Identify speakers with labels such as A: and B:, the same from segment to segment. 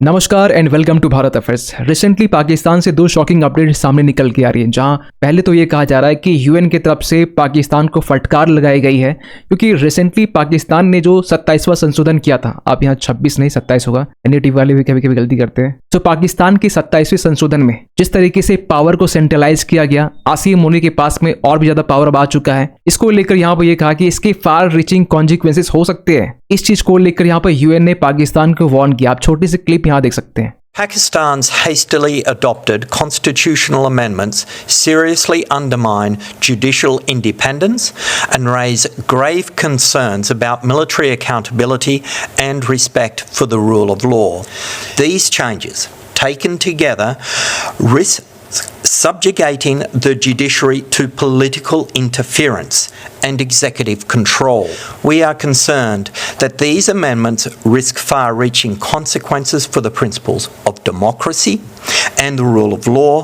A: नमस्कार and welcome to Bharat affairs. Recently Pakistan से दो शॉकिंग अपडेट सामने निकल के आ रही है, जहां पहले तो ये कहा जा रहा है कि यूएन की तरफ से पाकिस्तान को फटकार लगाई गई है, क्योंकि रिसेंटली पाकिस्तान ने जो 27वां संशोधन किया था, आप यहाँ 26 नहीं 27 होगा, एनडीटीवी वाले भी कभी कभी गलती करते हैं। तो पाकिस्तान की 27वें संशोधन में जिस तरीके से पावर को सेंट्रलाइज किया गया, आसिम मुनी के पास में और भी ज्यादा पावर अब आ चुका है। इसको लेकर यहाँ पर यह कहा कि इसके फार रीचिंग कॉन्सिक्वेंसेस हो सकते हैं। इस चीज को लेकर यहाँ पर यूएन ने पाकिस्तान को वार्न किया। आप छोटी सी क्लिप यहाँ देख सकते हैं।
B: Pakistan's hastily adopted constitutional amendments seriously undermine judicial independence and raise grave concerns about military accountability and respect for the rule of law. These changes, taken together, risk subjugating the judiciary to political interference and executive control. We are concerned that these amendments risk far-reaching consequences for the principles of democracy and the rule of law,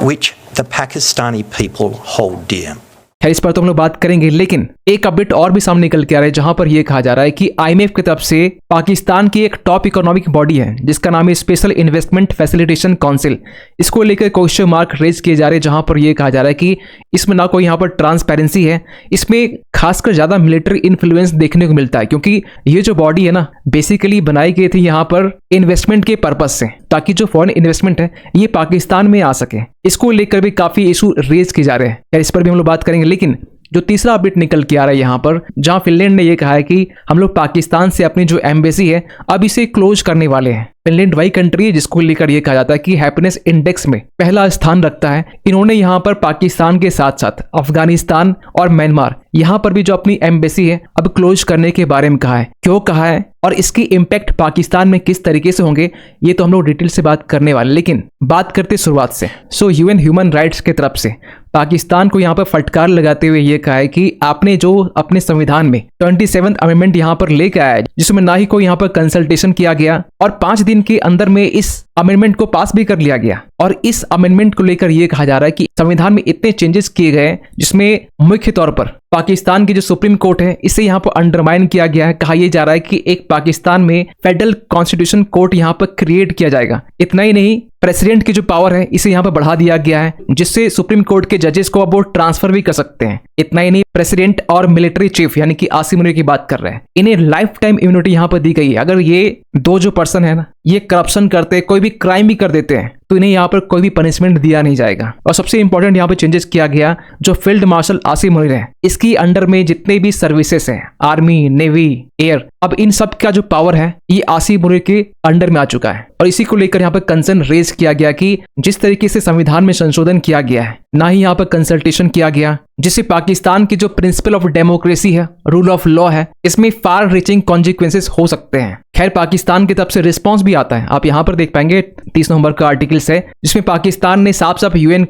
B: which the Pakistani people hold dear.
A: खैर, इस पर तो हम लोग बात करेंगे, लेकिन एक अपडेट और भी सामने निकल के आ रहा है, जहां पर यह कहा जा रहा है कि आईएमएफ की तरफ से पाकिस्तान की एक टॉप इकोनॉमिक बॉडी है जिसका नाम है स्पेशल इन्वेस्टमेंट फैसिलिटेशन काउंसिल। इसको लेकर क्वेश्चन मार्क रेज किए जा रहे हैं, जहां पर यह कहा जा रहा है कि इसमें ना कोई यहाँ पर ट्रांसपेरेंसी है, इसमें खासकर ज्यादा मिलिट्री इन्फ्लुएंस देखने को मिलता है, क्योंकि ये जो बॉडी है ना, बेसिकली बनाई गई थी यहाँ पर इन्वेस्टमेंट के पर्पज से, ताकि जो फॉरेन इन्वेस्टमेंट है ये पाकिस्तान में आ सके। इसको लेकर भी काफी इशू रेज किए जा रहे हैं, इस पर भी हम लोग बात करेंगे। लेकिन जो तीसरा अपडेट निकल के आ रहा है यहाँ पर, जहां फिनलैंड ने यह कहा है कि हम लोग पाकिस्तान से अपनी जो एम्बेसी है अब इसे क्लोज करने वाले हैं। फिनलैंड वही कंट्री है जिसको लेकर यह कहा जाता है कि हैप्पीनेस इंडेक्स में पहला स्थान रखता है। इन्होंने यहाँ पर पाकिस्तान के साथ साथ अफगानिस्तान और म्यांमार यहाँ पर भी जो अपनी एम्बेसी है अब क्लोज करने के बारे में कहा है। क्यों कहा है और इसकी इम्पैक्ट पाकिस्तान में किस तरीके से होंगे, ये तो हम लोग डिटेल से बात करने वाले। लेकिन बात करते शुरुआत से, यूएन ह्यूमन राइट्स की तरफ से पाकिस्तान को यहाँ पर फटकार लगाते हुए ये कहा है कि आपने जो अपने संविधान में 27th अमेंडमेंट यहाँ पर लेकर आया, जिसमें ना ही कोई यहाँ पर कंसल्टेशन किया गया और 5 दिन के अंदर में इस अमेंडमेंट को पास भी कर लिया गया। और इस अमेंडमेंट को लेकर यह कहा जा रहा है कि संविधान में इतने चेंजेस किए गए, जिसमें मुख्य तौर पर पाकिस्तान की जो सुप्रीम कोर्ट है इसे यहाँ पर अंडरमाइन किया गया है। कहा यह जा रहा है कि एक पाकिस्तान में फेडरल कॉन्स्टिट्यूशन कोर्ट यहाँ पर क्रिएट किया जाएगा। इतना ही नहीं, प्रेसिडेंट की जो पावर है इसे यहाँ पर बढ़ा दिया गया है, जिससे सुप्रीम कोर्ट के जजेस को अब वो ट्रांसफर भी कर सकते हैं। इतना ही नहीं, प्रेसिडेंट और मिलिट्री चीफ यानी कि आसिम मुनी की बात कर रहे हैं, इन्हें लाइफ टाइम इम्यूनिटी यहाँ पर दी गई है। अगर ये दो जो पर्सन है ना, ये करप्शन करते, कोई भी क्राइम भी कर देते हैं, तो इन्हें यहाँ पर कोई भी पनिशमेंट दिया नहीं जाएगा। और सबसे इंपॉर्टेंट यहाँ पर चेंजेस किया गया, जो फील्ड मार्शल आसिम मुनीर है, इसकी अंडर में जितने भी सर्विसेज हैं, आर्मी, नेवी, एयर, अब इन सब का जो पावर है ये आसिम मुनीर के अंडर में आ चुका है। और इसी को लेकर यहाँ पर कंसर्न रेज किया गया कि जिस तरीके से संविधान में संशोधन किया गया है, ना ही यहाँ पर कंसल्टेशन किया गया, जिससे पाकिस्तान की जो प्रिंसिपल ऑफ डेमोक्रेसी है, रूल ऑफ लॉ है, इसमें फार रीचिंग कॉन्सिक्वेंसेस हो सकते हैं। खैर, पाकिस्तान की तरफ से रिस्पांस भी आता है, आप यहाँ पर देख पाएंगे 30 नवंबर का आर्टिकल्स है, जिसमें पाकिस्तान ने साफ साफ यूएन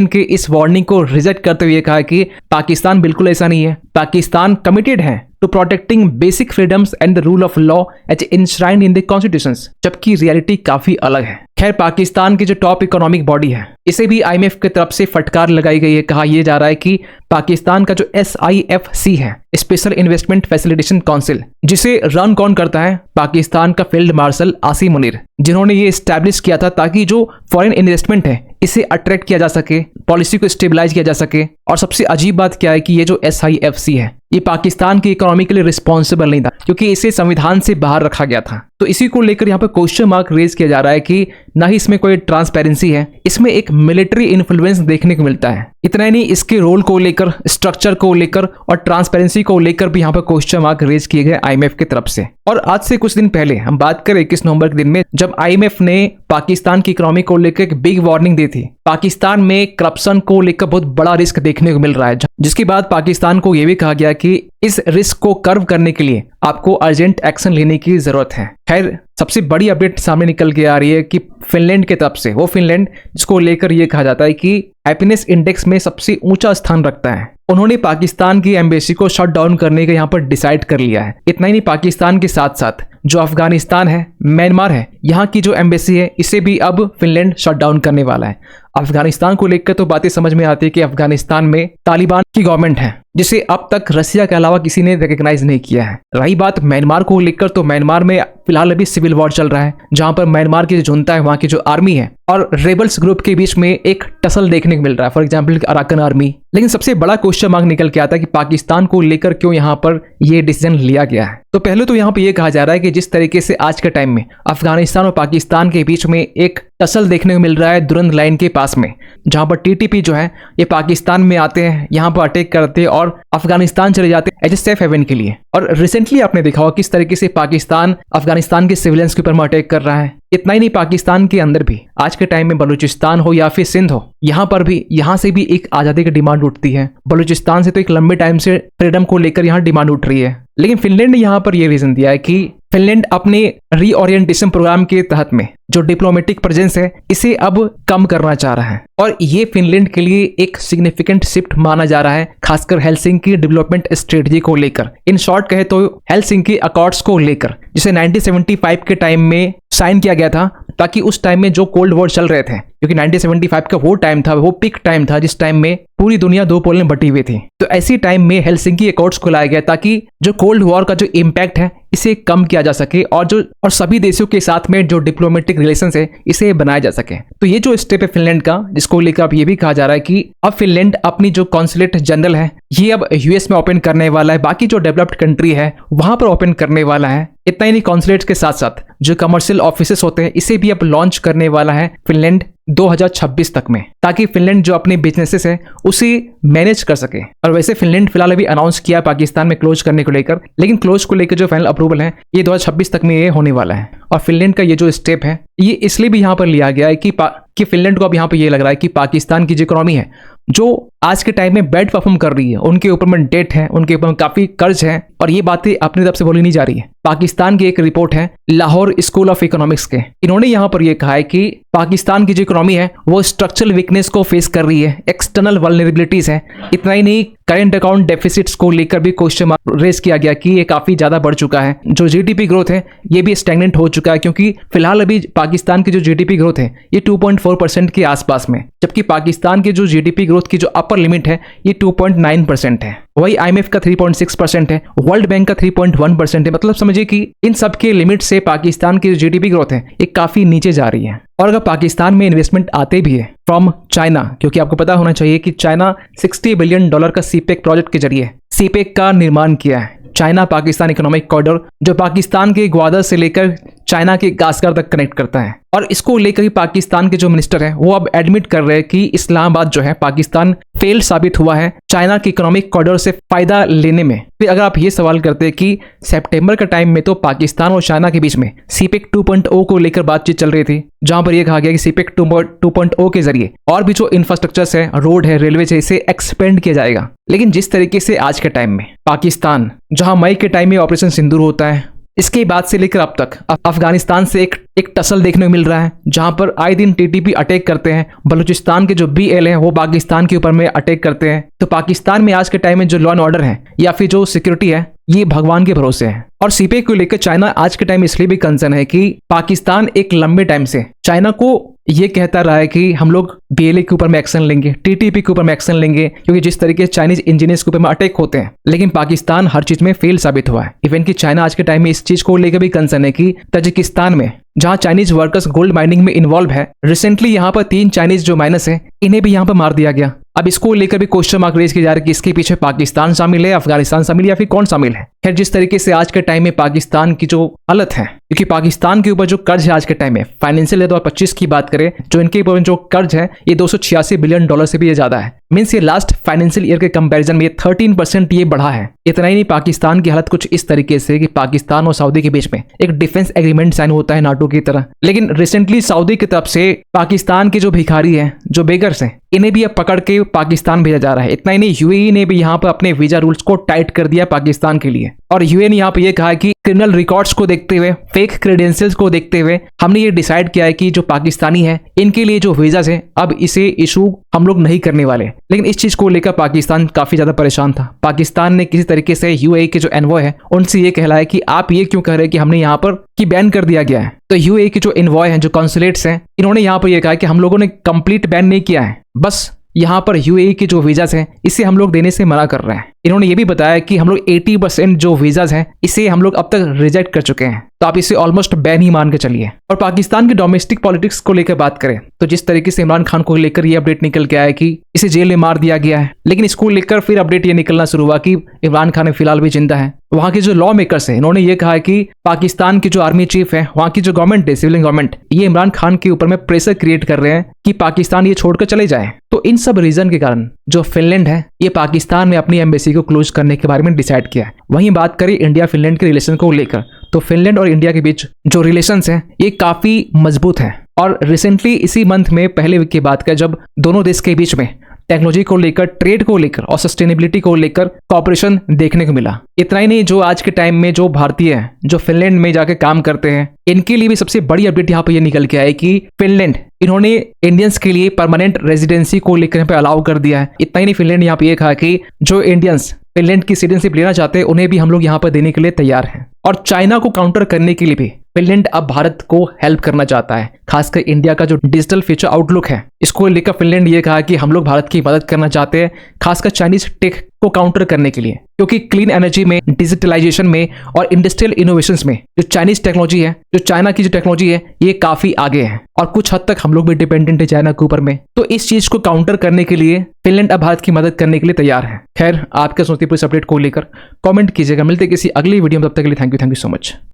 A: के इस वार्निंग को रिजेक्ट करते हुए कहा कि पाकिस्तान बिल्कुल ऐसा नहीं है। पाकिस्तान कमिटेड है to protecting basic freedoms and the rule of law as enshrined in the constitutions, जबकि रियलिटी काफी अलग है। खैर, पाकिस्तान की जो टॉप इकोनॉमिक बॉडी है इसे भी आईएमएफ की तरफ से फटकार लगाई गई है। कहा यह जा रहा है कि पाकिस्तान का जो SIFC है, स्पेशल इन्वेस्टमेंट फैसिलिटेशन काउंसिल, जिसे रन कौन करता है, पाकिस्तान का फील्ड मार्शल आसिम मुनीर, जिन्होंने ये एस्टैब्लिश किया था ताकि जो फॉरेन इन्वेस्टमेंट है इसे अट्रैक्ट किया जा सके, पॉलिसी को स्टेबलाइज किया जा सके। और सबसे अजीब बात क्या है कि ये जो SIFC है ये पाकिस्तान की इकोनॉमी के लिए रिस्पॉन्सिबल नहीं था, क्योंकि इसे संविधान से बाहर रखा गया था। तो इसी को लेकर यहाँ पर क्वेश्चन मार्क रेज किया जा रहा है कि ना ही इसमें कोई ट्रांसपेरेंसी है, इसमें एक मिलिट्री इन्फ्लुएंस देखने को मिलता है। इतना ही नहीं, इसके रोल को लेकर, स्ट्रक्चर को लेकर और ट्रांसपेरेंसी को लेकर भी यहाँ पर क्वेश्चन मार्क रेज किए गए आईएमएफ की तरफ से। और आज से कुछ दिन पहले हम बात करें 21 नवंबर के दिन में, जब आईएमएफ ने पाकिस्तान की इकोनॉमी को लेकर एक बिग वार्निंग दी थी। पाकिस्तान में करप्शन को लेकर बहुत बड़ा रिस्क देखने को मिल रहा है, जिसके बाद पाकिस्तान को यह भी कहा गया कि इस रिस्क को कर्व करने के लिए आपको अर्जेंट एक्शन लेने की जरूरत है। खैर, सबसे बड़ी अपडेट सामने निकल के आ रही है कि फिनलैंड की तरफ से, वो फिनलैंड जिसको लेकर ये कहा जाता है कि हैप्पीनेस इंडेक्स में सबसे ऊंचा स्थान रखता है, उन्होंने पाकिस्तान की एम्बेसी को शट डाउन करने का यहाँ पर डिसाइड कर लिया है। इतना ही नहीं, पाकिस्तान के साथ साथ जो अफगानिस्तान है, म्यांमार है, यहाँ की जो एम्बेसी है इसे भी अब फिनलैंड शट डाउन करने वाला है। अफगानिस्तान को लेकर तो बातें समझ में आती है कि अफगानिस्तान में तालिबान की गवर्नमेंट है जिसे अब तक रसिया के अलावा किसी ने रिकॉग्नाइज नहीं किया है। रही बात म्यांमार को लेकर, तो म्यांमार में फिलहाल अभी सिविल वॉर चल रहा है, जहां पर म्यांमार की जो जुनता है, वहां की जो आर्मी है और रेबल्स ग्रुप के बीच में एक टसल देखने को मिल रहा है, फॉर एग्जाम्पल अराकन आर्मी। लेकिन सबसे बड़ा क्वेश्चन मार्क निकल के आता है कि पाकिस्तान को लेकर क्यों यहाँ पर यह डिसीजन लिया गया है। तो पहले तो यहाँ पर यह कहा जा रहा है कि जिस तरीके से आज के टाइम में अफगानिस्तान और पाकिस्तान के बीच में एक टसल देखने को मिल रहा है दुरंत लाइन के पास में, जहां पर टीटीपी जो है ये पाकिस्तान में आते हैं, यहाँ पर अटैक करते हैं और अफगानिस्तान चले जाते हैं एज ए सेफ हेवन के लिए। और रिसेंटली आपने देखा होगा किस तरीके से पाकिस्तान अफगानिस्तान के सिविलियंस के ऊपर में अटैक कर रहा है। इतना ही नहीं, पाकिस्तान के अंदर भी आज के टाइम में बलूचिस्तान हो या फिर सिंध हो, यहाँ पर भी, यहाँ से भी एक आज़ादी की डिमांड उठती है। बलूचिस्तान से तो एक लंबे टाइम से फ्रीडम को लेकर यहाँ डिमांड उठ रही है। लेकिन फिनलैंड ने यहाँ पर यह रीजन दिया है कि फिनलैंड अपने रीओरिएंटेशन प्रोग्राम के तहत में जो डिप्लोमेटिक प्रेजेंस है इसे अब कम करना चाह रहा है, और ये फिनलैंड के लिए एक सिग्निफिकेंट शिफ्ट माना जा रहा है, खासकर हेलसिंकी डेवलपमेंट स्ट्रेटजी को लेकर। इन शॉर्ट कहे तो हेलसिंकी अकॉर्ड्स को लेकर, जिसे 1975 के टाइम में साइन किया गया था, ताकि उस टाइम में जो कोल्ड वॉर चल रहे थे, क्योंकि 1975 का वो टाइम था, वो पीक टाइम था जिस टाइम में पूरी दुनिया दो पोल में बटी हुई थी। तो ऐसी टाइम में हेलसिंकी अकॉर्ड्स को लाया गया ताकि जो कोल्ड वॉर का जो इम्पैक्ट है इसे कम किया जा सके और सभी देशों के साथ में जो डिप्लोमेटिक रिलेशंस है इसे बनाया जा सके। तो ये जो स्टेप है फिनलैंड का, जिसको लेकर अब ये भी कहा जा रहा है कि अब फिनलैंड अपनी जो कॉन्सुलेट जनरल है ये अब यूएस में ओपन करने वाला है, बाकी जो डेवलप्ड कंट्री है वहां पर ओपन करने वाला है। इतना ही नहीं, कॉन्सुलेट्स के साथ साथ जो कमर्शियल ऑफिसेस होते हैं इसे भी अब लॉन्च करने वाला है फिनलैंड 2026 तक में, ताकि फिनलैंड जो अपने बिजनेसेस है उसे मैनेज कर सके। और वैसे फिनलैंड फिलहाल अभी अनाउंस किया पाकिस्तान में क्लोज करने को लेकर, लेकिन क्लोज को लेकर जो फाइनल अप्रूवल है ये 2026 तक में ये होने वाला है। और फिनलैंड का ये जो स्टेप है ये इसलिए भी यहाँ पर लिया गया है कि फिनलैंड को अब यहाँ पर ये लग रहा है कि पाकिस्तान की जो इकोनॉमी है जो आज के टाइम में बैड परफॉर्म कर रही है, उनके ऊपर में डेट है, उनके ऊपर में काफी कर्ज है, और ये बातें अपनी तरफ से बोली नहीं जा रही है। पाकिस्तान की एक रिपोर्ट है लाहौर स्कूल ऑफ इकोनॉमिक्स के, इन्होंने यहाँ पर यह कहा है कि पाकिस्तान की जो इकोनॉमी है वो स्ट्रक्चरल वीकनेस को फेस कर रही है, एक्सटर्नल वल्नरेबिलिटीज है। इतना ही नहीं, करंट अकाउंट डेफिसिट्स को लेकर भी क्वेश्चन मार्क रेज किया गया कि ये काफी ज्यादा बढ़ चुका है। जो जीडीपी ग्रोथ है ये भी स्टैग्नेंट हो चुका है, क्योंकि फिलहाल अभी पाकिस्तान की जो जीडीपी ग्रोथ है ये 2.4% के आसपास में, जबकि पाकिस्तान की जो जीडीपी ग्रोथ की जो अपर लिमिट है ये 2.9% है। वही आईएमएफ का 3.6% है, वर्ल्ड बैंक का 3.1% है। मतलब समझिए कि इन सब के लिमिट से पाकिस्तान की जो जीडीपी ग्रोथ है ये काफी नीचे जा रही है। और अगर पाकिस्तान में इन्वेस्टमेंट आते भी है फ्रॉम चाइना, क्योंकि आपको पता होना चाहिए कि चाइना $60 बिलियन का सीपेक प्रोजेक्ट के जरिए सीपेक का निर्माण किया है, चाइना पाकिस्तान इकोनॉमिक कॉरिडोर, जो पाकिस्तान के ग्वादर से लेकर चाइना के कास्कर तक कनेक्ट करता है। और इसको लेकर ही पाकिस्तान के जो मिनिस्टर हैं वो अब एडमिट कर रहे हैं कि इस्लामाबाद जो है पाकिस्तान फेल साबित हुआ है चाइना के इकोनॉमिक कॉरिडोर से फायदा लेने में। फिर अगर आप ये सवाल करते हैं कि सितंबर का टाइम में तो पाकिस्तान और चाइना के बीच में सीपेक 2.0 को लेकर बातचीत चल रही थी, जहां पर यह कहा गया कि सीपेक 2.0 के जरिए और भी जो इंफ्रास्ट्रक्चर्स है, रोड है, रेलवे है, इसे एक्सपेंड किया जाएगा। लेकिन जिस तरीके से आज के टाइम में पाकिस्तान, जहां मई के टाइम में ऑपरेशन सिंदूर होता है, इसके बाद से लेकर अब तक अफगानिस्तान से एक टसल देखने को मिल रहा है, जहां पर आए दिन टीटीपी अटैक करते हैं, बलूचिस्तान के जो बीएल है वो पाकिस्तान के ऊपर में अटैक करते हैं। तो पाकिस्तान में आज के टाइम में जो लॉ एंड ऑर्डर है या फिर जो सिक्योरिटी है ये भगवान के भरोसे है। और सीपेक को लेकर चाइना आज के टाइम इसलिए भी कंसर्न है कि पाकिस्तान एक लंबे टाइम से चाइना को ये कहता रहा है कि हम लोग बीएलए के ऊपर में एक्शन लेंगे, टीटीपी के ऊपर में एक्शन लेंगे, क्योंकि जिस तरीके से चाइनीज इंजीनियर्स के ऊपर में अटैक होते हैं। लेकिन पाकिस्तान हर चीज में फेल साबित हुआ है। इवन कि चाइना आज के टाइम में इस चीज को लेकर भी कंसर्न है कि ताजिकिस्तान में जहां चाइनीज वर्कर्स गोल्ड माइनिंग में इन्वॉल्व है, रिसेंटली यहां पर 3 चाइनीज जो माइनर्स है इन्हें भी यहां पर मार दिया गया। अब इसको लेकर भी क्वेश्चन मार्क रेज किया जा रहा है कि इसके पीछे पाकिस्तान शामिल है, अफगानिस्तान शामिल है, या फिर कौन शामिल है। खैर, जिस तरीके से आज के टाइम में पाकिस्तान की जो हालत है, क्योंकि पाकिस्तान के ऊपर जो कर्ज है आज के टाइम में फाइनेंशियल ईयर 2025 की बात करें, जो इनके ऊपर जो कर्ज है ये $286 बिलियन से भी ज्यादा है। मीन्स ये लास्ट फाइनेंशियल ईयर के कंपैरिजन में 13% ये बढ़ा है। इतना ही नहीं, पाकिस्तान की हालत कुछ इस तरीके से कि पाकिस्तान और सऊदी के बीच में एक डिफेंस एग्रीमेंट साइन होता है नाटो की तरह, लेकिन रिसेंटली सऊदी की तरफ से पाकिस्तान के जो भिखारी हैं, जो बेगर्स हैं, इन्हें भी अब पकड़ के पाकिस्तान भेजा जा रहा है। इतना ही नहीं, यूएई ने भी यहाँ पर अपने वीजा रूल्स को टाइट कर दिया पाकिस्तान के लिए। और यूएन यहाँ पे ये कहा है कि क्रिमिनल रिकॉर्ड्स को देखते हुए, फेक क्रेडेंशियल्स को देखते हुए हमने ये डिसाइड किया है कि जो पाकिस्तानी है इनके लिए जो वीजास है अब इसे इशू हम लोग नहीं करने वाले। लेकिन इस चीज को लेकर पाकिस्तान काफी ज्यादा परेशान था। पाकिस्तान ने किसी तरीके से यूएई के जो एनवॉय है उनसे ये कहला है कि आप ये क्यों कह रहे हैं कि हमने यहाँ पर कि बैन कर दिया गया है। तो यूएई के जो एनवॉय हैं, जो कॉन्सुलेट्स हैं, इन्होंने यहाँ पर यह कहा कि हम लोगों ने कंप्लीट बैन नहीं किया है, बस यहाँ पर यूएई के जो वीजास हैं इसे हम लोग देने से मना कर रहे हैं। इन्होंने ये भी बताया कि हम लोग 80% जो वीजास हैं इसे हम लोग अब तक रिजेक्ट कर चुके हैं, तो आप इसे ऑलमोस्ट बैन ही मान के चलिए। और पाकिस्तान की डोमेस्टिक पॉलिटिक्स को लेकर बात करें तो जिस तरीके से इमरान खान को लेकर ये अपडेट निकल के आया कि इसे जेल में मार दिया गया है, लेकिन इसको लेकर फिर अपडेट ये निकलना शुरू हुआ कि इमरान खान फिलहाल भी जिंदा है। वहाँ के जो लॉ मेकर्स हैं इन्होंने ये कहा है कि पाकिस्तान की जो आर्मी चीफ है, वहाँ की जो गवर्नमेंट है, सिविलियन गवर्नमेंट, ये इमरान खान के ऊपर में प्रेशर क्रिएट कर रहे हैं कि पाकिस्तान ये छोड़कर चले जाए। तो इन सब रीजन के कारण जो फिनलैंड है ये पाकिस्तान में अपनी एम्बेसी को क्लोज करने के बारे में डिसाइड किया है। वहीं बात करें इंडिया फिनलैंड के रिलेशन को लेकर तो फिनलैंड और इंडिया के बीच जो रिलेशंस हैं ये काफी मजबूत हैं। और रिसेंटली इसी मंथ में पहले वीक की बात करें जब दोनों देश के बीच में टेक्नोलॉजी को लेकर, ट्रेड को लेकर और सस्टेनेबिलिटी को लेकर कॉपरेशन देखने को मिला। इतना ही नहीं, जो आज के टाइम में जो भारतीय हैं जो फिनलैंड में जाके काम करते हैं इनके लिए भी सबसे बड़ी अपडेट यहाँ पे ये निकल के आए कि फिनलैंड इन्होंने इंडियंस के लिए परमानेंट रेजिडेंसी को लेकर यहाँ पे अलाउ कर दिया है। इतना ही नहीं, फिनलैंड यहाँ पे ये कहा कि जो इंडियंस फिनलैंड की सिटीजनशिप लेना चाहते हैं उन्हें भी हम लोग यहाँ पर देने के लिए तैयार हैं। और चाइना को काउंटर करने के लिए भी फिनलैंड अब भारत को हेल्प करना चाहता है। खासकर इंडिया का जो डिजिटल फ्यूचर आउटलुक है इसको लेकर फिनलैंड ये कहा कि हम लोग भारत की मदद करना चाहते हैं, खासकर चाइनीज टेक को काउंटर करने के लिए, क्योंकि क्लीन एनर्जी में, डिजिटलाइजेशन में और इंडस्ट्रियल इनोवेशंस में जो चाइनीज टेक्नोलॉजी है, जो चाइना की जो टेक्नोलॉजी है ये काफी आगे है और कुछ हद तक हम लोग भी डिपेंडेंट है चाइना के ऊपर में। तो इस चीज को काउंटर करने के लिए फिनलैंड अब भारत की मदद करने के लिए तैयार है। खैर, आप क्या सोचते हैं इस अपडेट को लेकर कमेंट कीजिएगा। मिलते किसी अगली वीडियो में, तब तक के लिए थैंक यू सो मच।